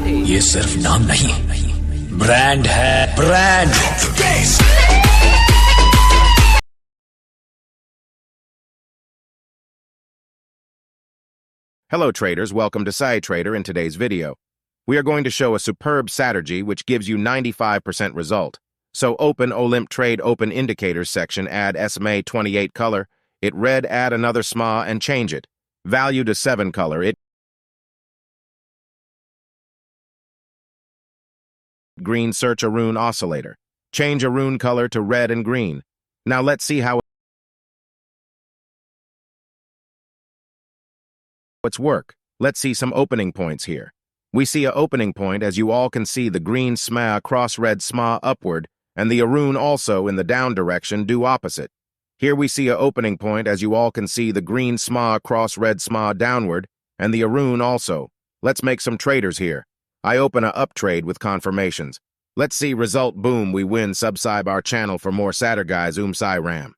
ये सिर्फ नाम नहीं, ब्रांड है, brand. Hello traders, welcome to Sai Trader. In today's video, we are going to show a superb strategy which gives you 95% result. So open Olymp trade open indicators section, add SMA 28 color, it red, add another SMA and change it. Value to 7 color, it green, search a rune oscillator. Change a rune color to red and green. Now let's see how it's work. Let's see some opening points here. We see a opening point, as you all can see the green SMA across red SMA upward, and the rune also in the down direction do opposite. Here we see a opening point, as you all can see the green SMA across red SMA downward, and the rune also. Let's make some traders here. I open a up trade with confirmations. Let's see result, boom, we win. Subscribe our channel for more Saturday guys. Sai Ram.